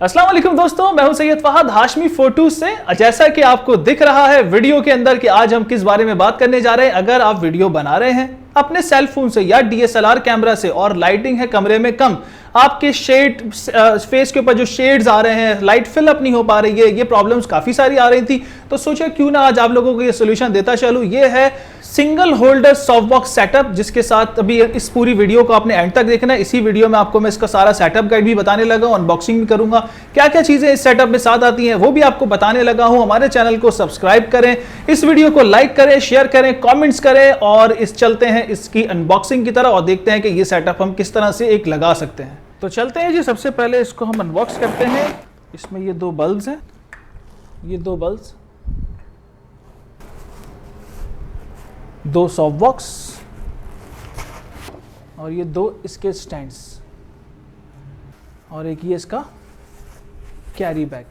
अस्सलाम वालेकुम दोस्तों, मैं हूं सैयद फहद हाशमी फोटो से। जैसा कि आपको दिख रहा है वीडियो के अंदर कि आज हम किस बारे में बात करने जा रहे हैं। अगर आप वीडियो बना रहे हैं अपने सेल फोन से या DSLR कैमरा से और लाइटिंग है कमरे में कम, आपके शेड फेस के ऊपर जो शेड्स आ रहे हैं, लाइट फिल अप नहीं हो पा रही है, ये प्रॉब्लम्स काफी सारी आ रही थी, तो सोचा क्यों ना आज आप लोगों को ये सोल्यूशन देता चलूं। ये है single holder soft box setup, जिसके साथ अभी इस पूरी वीडियो को आपने एंड तक देखना है। इसी वीडियो में आपको मैं इसका सारा सेटअप गाइड भी बताने लगा हूं, अनबॉक्सिंग भी करूंगा, क्या क्या चीजें इस सेटअप में साथ आती हैं वो भी आपको बताने लगा हूं। हमारे चैनल को सब्सक्राइब करें, इस वीडियो को लाइक करें, शेयर करें, कॉमेंट्स करें और इस चलते हैं इसकी अनबॉक्सिंग की तरह और देखते हैं कि ये सेटअप हम किस तरह से एक लगा सकते हैं। तो चलते हैं जी, सबसे पहले इसको हम अनबॉक्स करते हैं। इसमें ये दो बल्ब्स हैं, ये दो बल्ब्स, दो सॉफ्ट बॉक्स और ये दो इसके स्टैंड्स और एक ये इसका कैरी बैग।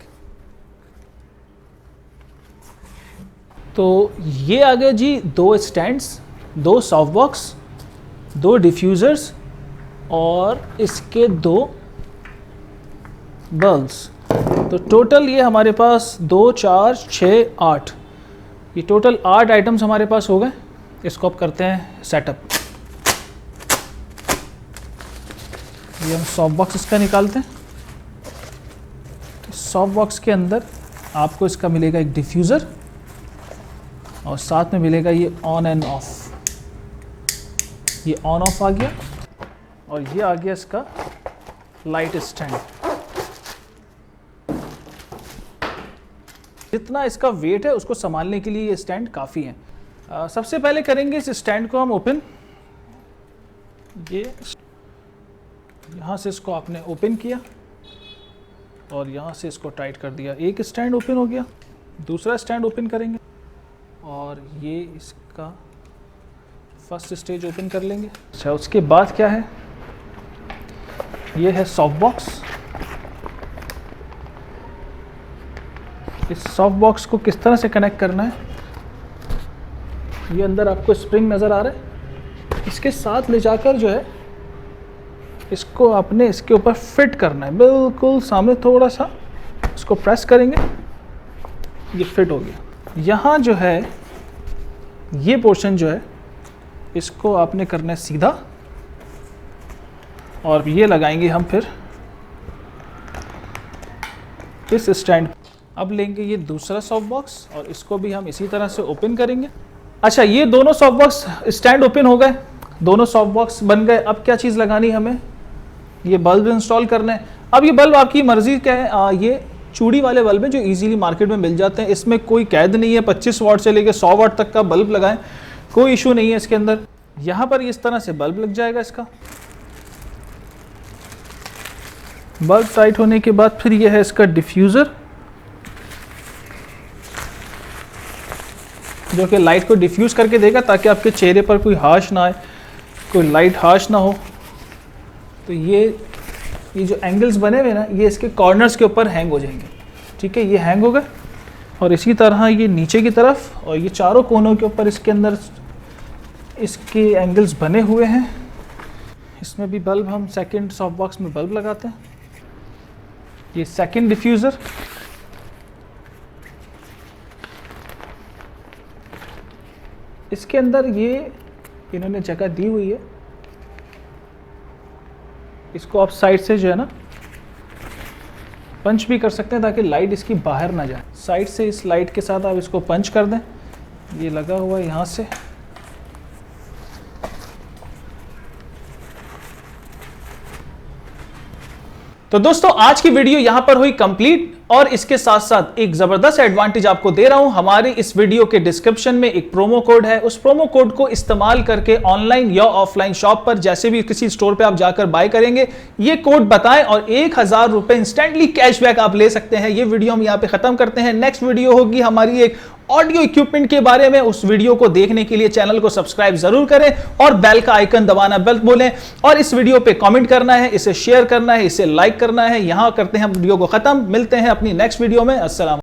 तो ये आ गए जी दो स्टैंड्स, दो सॉफ्ट बॉक्स, दो डिफ्यूज़र्स और इसके दो बल्ब्स। तो टोटल ये हमारे पास 2, 4, 6, 8, ये टोटल 8 आइटम्स हमारे पास हो गए। इसको अब करते हैं सेटअप। ये हम सॉफ्ट बॉक्स इसका निकालते हैं। तो सॉफ्ट बॉक्स के अंदर आपको इसका मिलेगा एक डिफ्यूज़र और साथ में मिलेगा ये ऑन एंड ऑफ। ये ऑन ऑफ आ गया और ये आ गया इसका लाइट स्टैंड। जितना इसका वेट है उसको संभालने के लिए ये स्टैंड काफ़ी है। सबसे पहले करेंगे इस स्टैंड को हम ओपन। ये यहाँ से इसको आपने ओपन किया और यहाँ से इसको टाइट कर दिया। एक स्टैंड ओपन हो गया, दूसरा स्टैंड ओपन करेंगे और ये इसका फर्स्ट स्टेज ओपन कर लेंगे। अच्छा, उसके बाद क्या है, ये है सॉफ्ट बॉक्स। इस सॉफ्ट बॉक्स को किस तरह से कनेक्ट करना है, ये अंदर आपको स्प्रिंग नज़र आ रहा है, इसके साथ ले जाकर जो है इसको आपने इसके ऊपर फिट करना है। बिल्कुल सामने थोड़ा सा इसको प्रेस करेंगे, ये फिट हो गया। यहाँ जो है ये पोर्शन जो है इसको आपने करना है सीधा और ये लगाएंगे हम फिर इस स्टैंड। अब लेंगे ये दूसरा सॉफ्ट बॉक्स और इसको भी हम इसी तरह से ओपन करेंगे। अच्छा, ये दोनों सॉफ्ट बॉक्स स्टैंड ओपन हो गए, दोनों सॉफ्ट बॉक्स बन गए। अब क्या चीज़ लगानी है हमें, ये बल्ब इंस्टॉल करना है। अब ये बल्ब आपकी मर्जी का है, ये चूड़ी वाले बल्ब हैं जो इजीली मार्केट में मिल जाते हैं। इसमें कोई कैद नहीं है, 25 वाट से लेकर 100 वाट तक का बल्ब लगाएं, कोई इशू नहीं है इसके अंदर। यहाँ पर इस तरह से बल्ब लग जाएगा इसका। बल्ब टाइट होने के बाद फिर यह है इसका डिफ्यूज़र, जो कि लाइट को डिफ्यूज़ करके देगा ताकि आपके चेहरे पर कोई हाश ना आए, कोई लाइट हाश ना हो। तो ये जो एंगल्स बने हुए ना, ये इसके कॉर्नर्स के ऊपर हैंग हो जाएंगे। ठीक है, ये हैंग हो गए और इसी तरह ये नीचे की तरफ और ये चारों कोनों के ऊपर इसके अंदर इसके एंगल्स बने हुए हैं। इसमें भी बल्ब हम सेकंड सॉफ्ट बॉक्स में बल्ब लगाते हैं। ये सेकंड डिफ्यूज़र, इसके अंदर ये इन्होंने जगह दी हुई है, इसको आप साइड से जो है ना पंच भी कर सकते हैं ताकि लाइट इसकी बाहर ना जाए। साइड से इस लाइट के साथ आप इसको पंच कर दें, ये लगा हुआ है यहाँ से। तो दोस्तों आज की वीडियो यहां पर हुई कंप्लीट और इसके साथ साथ एक जबरदस्त एडवांटेज आपको दे रहा हूं। हमारी इस वीडियो के डिस्क्रिप्शन में एक प्रोमो कोड है, उस प्रोमो कोड को इस्तेमाल करके ऑनलाइन या ऑफलाइन शॉप पर जैसे भी किसी स्टोर पे आप जाकर बाय करेंगे, ये कोड बताएं और 1000 रुपए इंस्टेंटली कैशबैक आप ले सकते हैं। ये वीडियो हम यहां पे खत्म करते हैं। नेक्स्ट वीडियो होगी हमारी एक ऑडियो इक्विपमेंट के बारे में। उस वीडियो को देखने के लिए चैनल को सब्सक्राइब जरूर करें और बेल का आइकन दबाना बेल बोलें और इस वीडियो पे कमेंट करना है, इसे शेयर करना है, इसे लाइक करना है। यहां करते हैं वीडियो को खत्म। मिलते हैं अपनी नेक्स्ट वीडियो में। अस्सलाम।